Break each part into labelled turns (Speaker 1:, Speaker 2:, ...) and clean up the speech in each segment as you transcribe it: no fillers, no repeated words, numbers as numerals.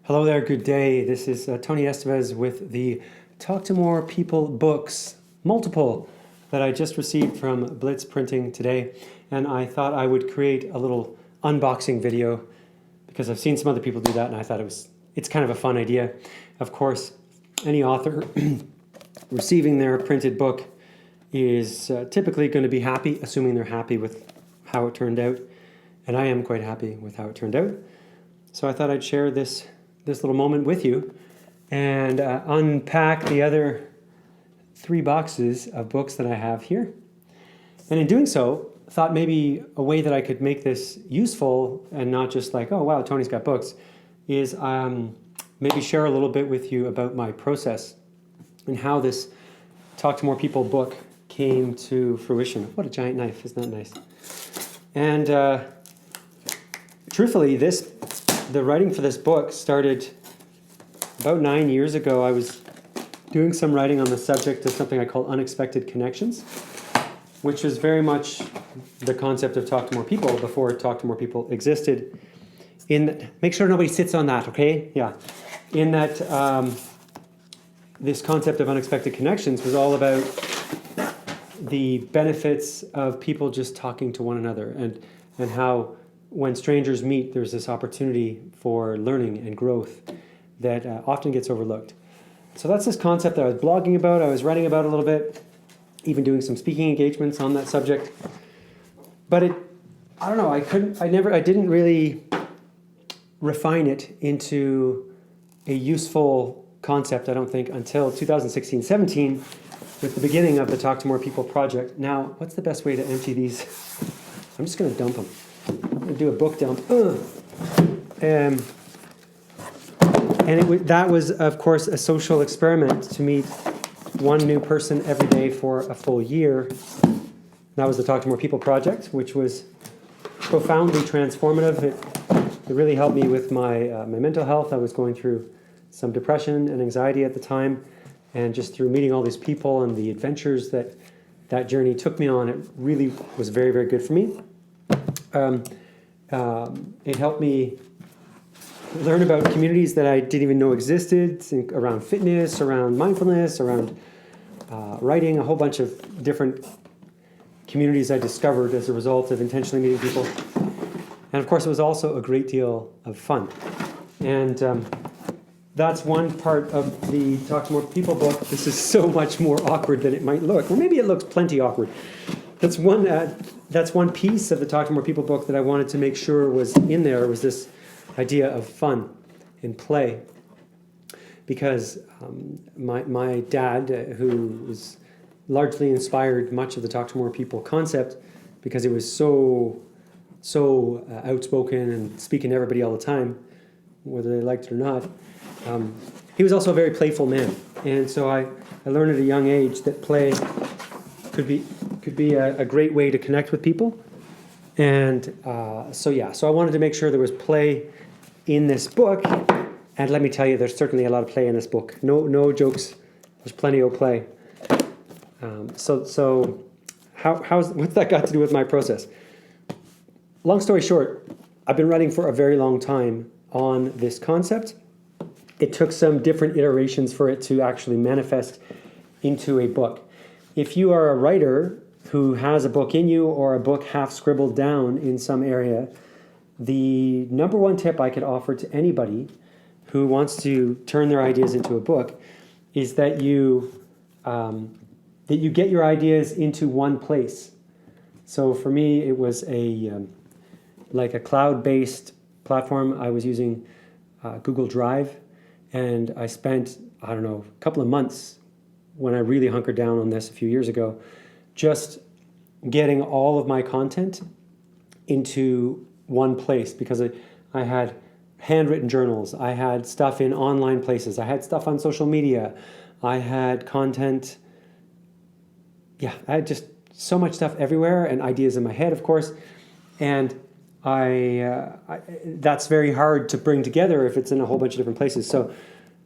Speaker 1: Hello there, good day. This is Tony Esteves with the Talk to More People books, multiple, that I just received from Blitz Printing today. And I thought I would create a little unboxing video because I've seen some other people do that and I thought it's kind of a fun idea. Of course, any author receiving their printed book is typically going to be happy, assuming they're happy with how it turned out. And I am quite happy with how it turned out. So I thought I'd share this little moment with you and unpack the other 3 boxes of books that I have here. And in doing so, thought maybe a way that I could make this useful and not just like, oh wow, Tony's got books, is maybe share a little bit with you about my process and how this Talk to More People book came to fruition. What a giant knife, isn't that nice? And truthfully, the writing for this book started about 9 years ago. I was doing some writing on the subject of something I call unexpected connections, which is very much the concept of Talk to More People before Talk to More People existed. Make sure nobody sits on that, okay? Yeah. In that, this concept of unexpected connections was all about the benefits of people just talking to one another and how when strangers meet, there's this opportunity for learning and growth that often gets overlooked. So that's this concept that I was blogging about, I was writing about a little bit, even doing some speaking engagements on that subject. But I don't know, I didn't really refine it into a useful concept, I don't think, until 2016-17 with the beginning of the Talk to More People project. Now, what's the best way to empty these? I'm just going to dump them. I'm going to do a book dump. That was, of course, a social experiment to meet one new person every day for a full year. That was the Talk to More People project, which was profoundly transformative. It really helped me with my mental health. I was going through some depression and anxiety at the time, and just through meeting all these people and the adventures that journey took me on, it really was very, very good for me. It helped me learn about communities that I didn't even know existed around fitness, around mindfulness, around writing, a whole bunch of different communities I discovered as a result of intentionally meeting people. And of course, it was also a great deal of fun. And that's one part of the Talk to More People book. This is so much more awkward than it might look. Or maybe it looks plenty awkward. That's one piece of the Talk to More People book that I wanted to make sure was in there, was this idea of fun and play. Because my dad, who was largely inspired much of the Talk to More People concept, because he was so outspoken and speaking to everybody all the time, whether they liked it or not, he was also a very playful man. And so I learned at a young age that play could be a great way to connect with people. And so I wanted to make sure there was play in this book. And let me tell you, there's certainly a lot of play in this book. No jokes. There's plenty of play. So what's that got to do with my process? Long story short, I've been writing for a very long time on this concept. It took some different iterations for it to actually manifest into a book. If you are a writer who has a book in you or a book half scribbled down in some area, the number one tip I could offer to anybody who wants to turn their ideas into a book is that you get your ideas into one place. So for me, it was like a cloud-based platform. I was using Google Drive, and I spent, a couple of months when I really hunkered down on this a few years ago, just getting all of my content into one place, because I had handwritten journals, I had stuff in online places, I had stuff on social media, I had content, I had just so much stuff everywhere and ideas in my head, of course, and that's very hard to bring together if it's in a whole bunch of different places. So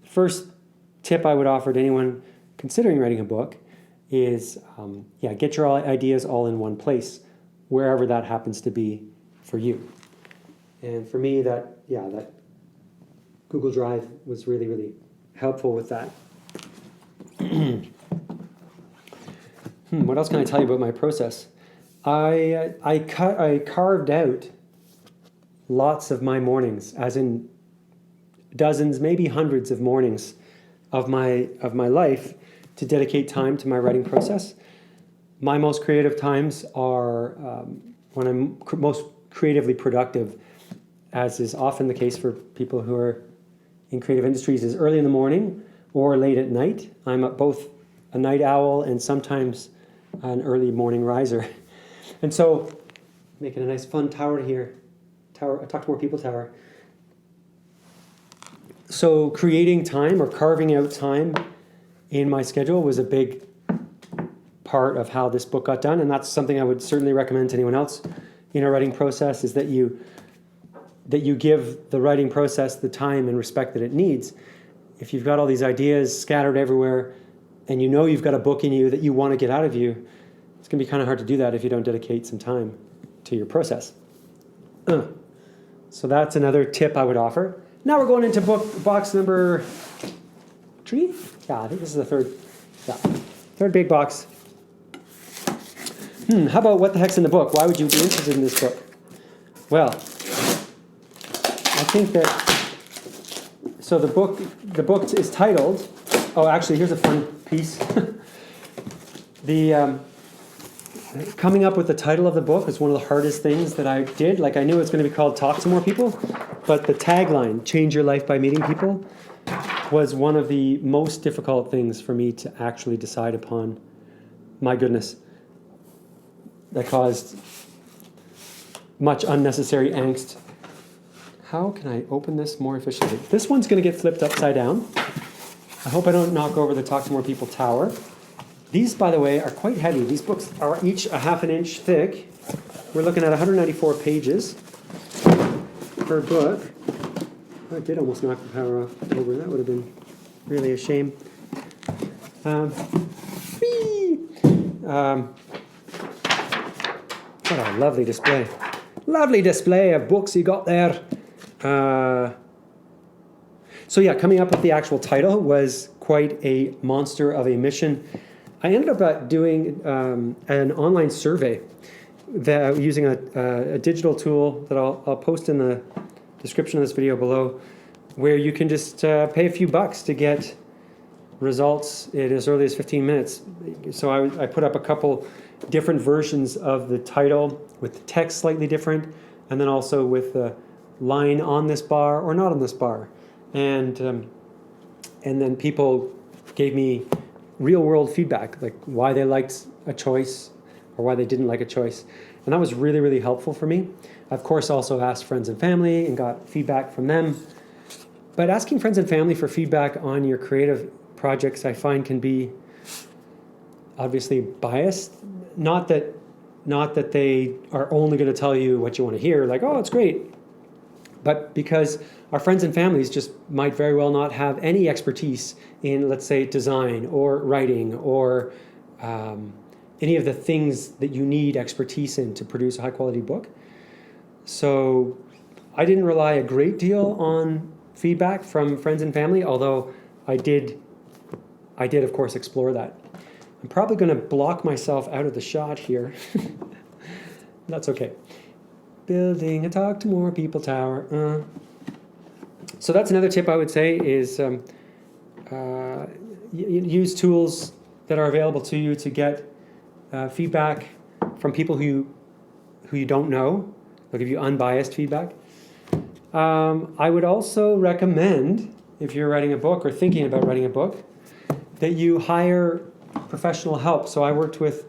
Speaker 1: first tip I would offer to anyone considering writing a book is get your ideas all in one place, wherever that happens to be for you. And for me, that Google Drive was really, really helpful with that. What else can I tell you about my process? I carved out lots of my mornings, as in dozens, maybe hundreds of mornings of my life to dedicate time to my writing process. My most creative times are when I'm most creatively productive, as is often the case for people who are in creative industries, is early in the morning or late at night. I'm both a night owl and sometimes an early morning riser. And so, making a nice fun tower here, a Talk to More People tower. So creating time or carving out time in my schedule was a big part of how this book got done, and that's something I would certainly recommend to anyone else in a writing process, is that you give the writing process the time and respect that it needs. If you've got all these ideas scattered everywhere and you know you've got a book in you that you want to get out of you, it's going to be kind of hard to do that if you don't dedicate some time to your process. So that's another tip I would offer. Now we're going into box number 3? Yeah, I think this is the third. Yeah, third big box. How about what the heck's in the book? Why would you be interested in this book? Well, I think that, so the book is titled, oh, actually, here's a fun piece. Coming up with the title of the book is one of the hardest things that I did. Like, I knew it was going to be called Talk to More People, but the tagline, Change Your Life by Meeting People, was one of the most difficult things for me to actually decide upon. My goodness. That caused much unnecessary angst. How can I open this more efficiently? This one's going to get flipped upside down. I hope I don't knock over the Talk to More People tower. These, by the way, are quite heavy. These books are each a half an inch thick. We're looking at 194 pages per book. I did almost knock the power off over. That would have been really a shame. What a lovely display. Lovely display of books you got there. So yeah, coming up with the actual title was quite a monster of a mission. I ended up doing an online survey using a digital tool that I'll post in the description of this video below, where you can just pay a few bucks to get results in as early as 15 minutes. So I put up a couple different versions of the title with the text slightly different, and then also with the line on this bar or not on this bar. And then people gave me real world feedback, like why they liked a choice or why they didn't like a choice. And that was really, really helpful for me. I, of course, also asked friends and family and got feedback from them. But asking friends and family for feedback on your creative projects, I find, can be obviously biased. Not that they are only going to tell you what you want to hear, like, oh, it's great. But because our friends and families just might very well not have any expertise in, let's say, design or writing or any of the things that you need expertise in to produce a high-quality book. So I didn't rely a great deal on feedback from friends and family, although I did, of course, explore that. I'm probably going to block myself out of the shot here. That's okay. Building a Talk to More People tower. So that's another tip I would say is use tools that are available to you to get feedback from people who you don't know. They'll give you unbiased feedback. I would also recommend, if you're writing a book or thinking about writing a book, that you hire professional help. So I worked with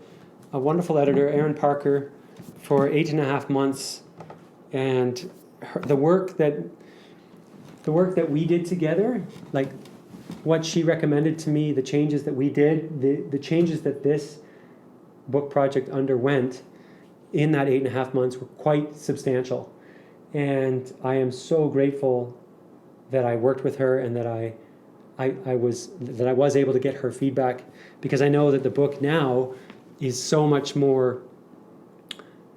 Speaker 1: a wonderful editor, Erin Parker, for 8.5 months, and the work that we did together, like what she recommended to me, the changes that we did, the changes that this book project underwent in that 8.5 months were quite substantial. And I am so grateful that I worked with her and that I was able to get her feedback, because I know that the book now is so much more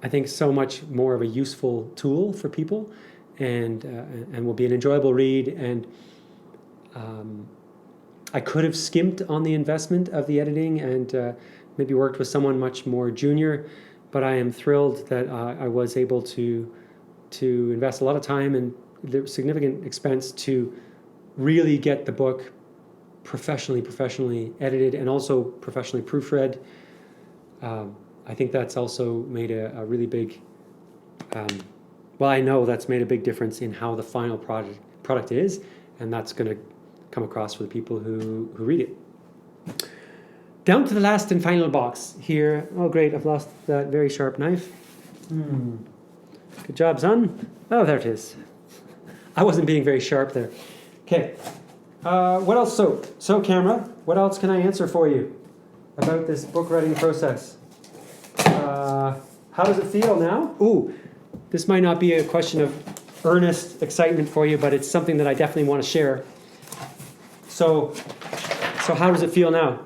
Speaker 1: of a useful tool for people and will be an enjoyable read. And I could have skimped on the investment of the editing and maybe worked with someone much more junior, but I am thrilled that I was able to invest a lot of time and significant expense to really get the book professionally edited and also professionally proofread. I think that's also made a really big, I know that's made a big difference in how the final product is, and that's going to come across for the people who read it. Down to the last and final box here. Oh, great, I've lost that very sharp knife. Good job, son. Oh, there it is. I wasn't being very sharp there. Okay. What else? So camera, what else can I answer for you about this book writing process? How does it feel now? Ooh, this might not be a question of earnest excitement for you, but it's something that I definitely want to share. So how does it feel now?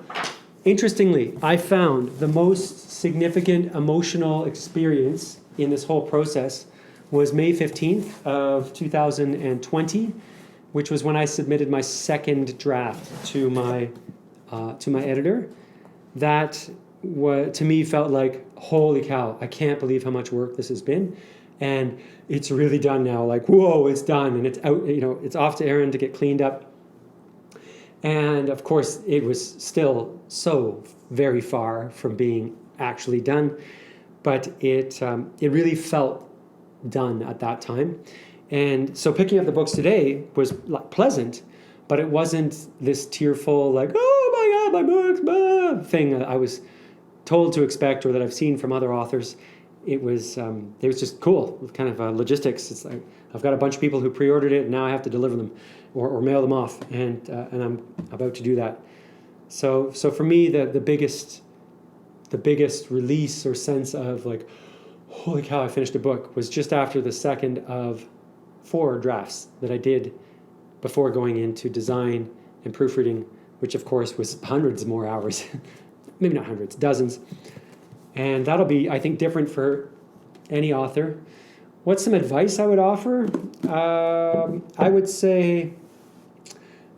Speaker 1: Interestingly, I found the most significant emotional experience in this whole process was May 15th of 2020, which was when I submitted my second draft to my editor. That to me felt like, holy cow, I can't believe how much work this has been. And it's really done now. Like, whoa, it's done. And it's out, it's off to Aaron to get cleaned up. And of course, it was still so very far from being actually done. But it really felt done at that time. And so picking up the books today was pleasant, but it wasn't this tearful, like, oh my God, my books, thing I was told to expect or that I've seen from other authors. It was just cool, kind of logistics. It's like I've got a bunch of people who pre-ordered it, and now I have to deliver them or mail them off, and I'm about to do that. So for me, the biggest release or sense of like, holy cow, I finished a book was just after the second of 4 drafts that I did before going into design and proofreading, which of course was hundreds more hours, maybe not hundreds, dozens. And that'll be, I think, different for any author. What's some advice I would offer? I would say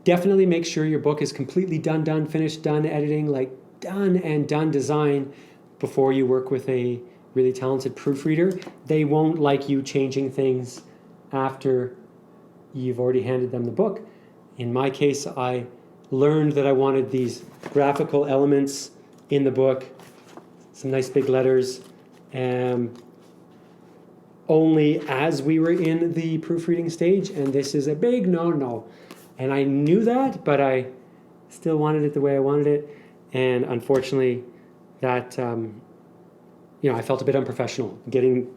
Speaker 1: definitely make sure your book is completely done, finished, done editing, like done and done design before you work with a really talented proofreader. They won't like you changing things after you've already handed them the book. In my case, I learned that I wanted these graphical elements in the book, some nice big letters, only as we were in the proofreading stage, and this is a big no. And I knew that, but I still wanted it the way I wanted it, and unfortunately, that I felt a bit unprofessional getting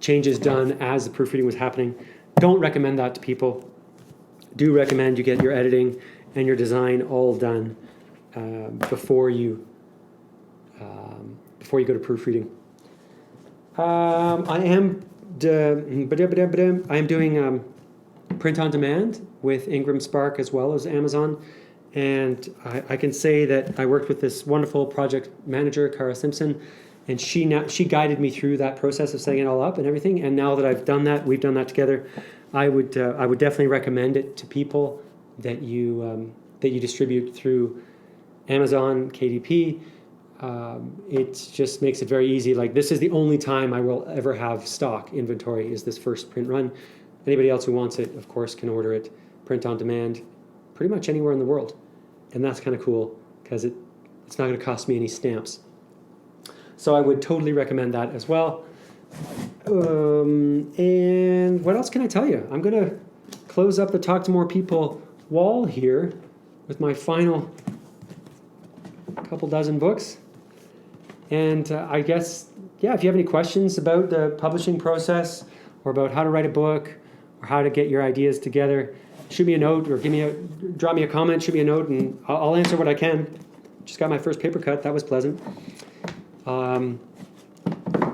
Speaker 1: changes done as the proofreading was happening. Don't recommend that to people. Do recommend you get your editing and your design all done before you go to proofreading. I am doing print on demand with Ingram Spark as well as Amazon, and I can say that I worked with this wonderful project manager, Cara Simpson, and she guided me through that process of setting it all up and everything. And now that I've done that, we've done that together, I would definitely recommend it to people that you distribute through Amazon, KDP. It just makes it very easy. Like, this is the only time I will ever have stock inventory is this first print run. Anybody else who wants it, of course, can order it print on demand pretty much anywhere in the world. And that's kind of cool because it's not going to cost me any stamps. So I would totally recommend that as well. And what else can I tell you? I'm going to close up the Talk to More People wall here with my final couple dozen books. And I guess, if you have any questions about the publishing process or about how to write a book or how to get your ideas together, shoot me a note or drop me a comment, shoot me a note, and I'll answer what I can. Just got my first paper cut. That was pleasant. And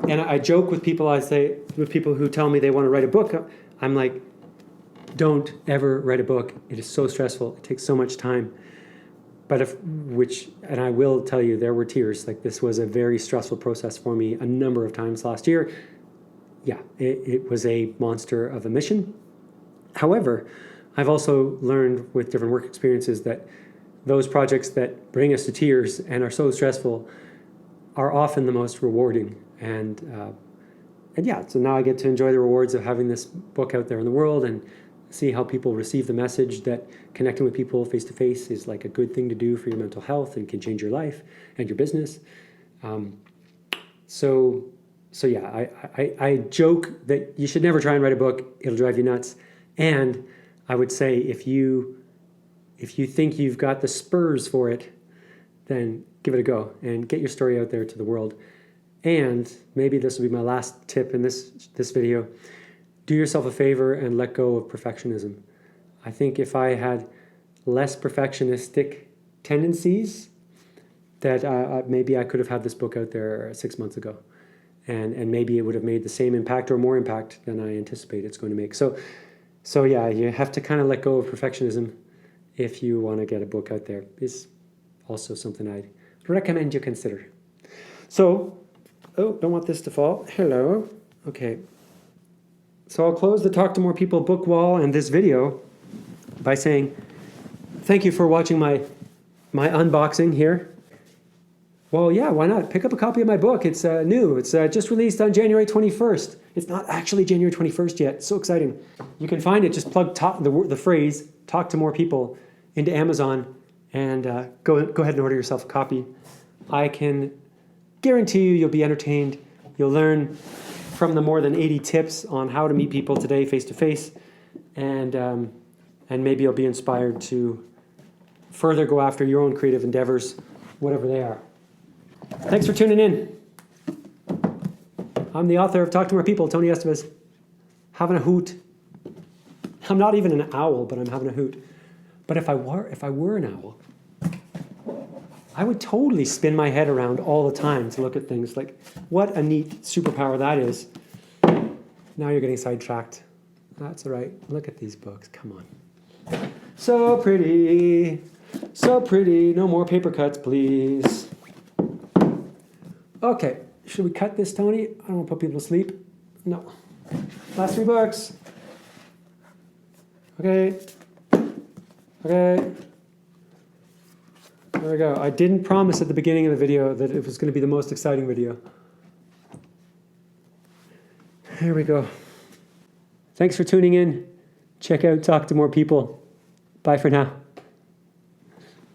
Speaker 1: I joke with people, with people who tell me they want to write a book, I'm like, don't ever write a book. It is so stressful. It takes so much time. But and I will tell you, there were tears. Like, this was a very stressful process for me a number of times last year. it was a monster of a mission. However, I've also learned with different work experiences that those projects that bring us to tears and are so stressful are often the most rewarding. And yeah, so now I get to enjoy the rewards of having this book out there in the world and see how people receive the message that connecting with people face to face is like a good thing to do for your mental health and can change your life and your business. So yeah, I joke that you should never try and write a book. It'll drive you nuts. And I would say if you think you've got the spurs for it, then give it a go and get your story out there to the world. And maybe this will be my last tip in this video. Do yourself a favor and let go of perfectionism. I think if I had less perfectionistic tendencies, that maybe I could have had this book out there 6 months ago. And maybe it would have made the same impact or more impact than I anticipate it's going to make. So yeah, you have to kind of let go of perfectionism if you want to get a book out there. Is also something I'd recommend you consider. So, don't want this to fall. Hello. Okay. So I'll close the Talk to More People book wall and this video by saying thank you for watching my unboxing here. Well, yeah, why not? Pick up a copy of my book. It's new. It's just released on January 21st. It's not actually January 21st yet. It's so exciting. You can find it. Just plug the phrase Talk to More People into Amazon and go ahead and order yourself a copy. I can guarantee you'll be entertained. You'll learn from the more than 80 tips on how to meet people today face to face, and maybe you'll be inspired to further go after your own creative endeavors, whatever they are. Thanks for tuning in. I'm the author of Talk to More People, Tony Esteves. Having a hoot. I'm not even an owl, but I'm having a hoot. But if I were an owl, I would totally spin my head around all the time to look at things. Like, what a neat superpower that is. Now you're getting sidetracked. That's all right. Look at these books. Come on. So pretty. So pretty. No more paper cuts, please. Okay. Should we cut this, Tony? I don't want to put people to sleep. No. Last 3 books. Okay. Okay. There we go. I didn't promise at the beginning of the video that it was going to be the most exciting video. Here we go. Thanks for tuning in. Check out Talk to More People. Bye for now.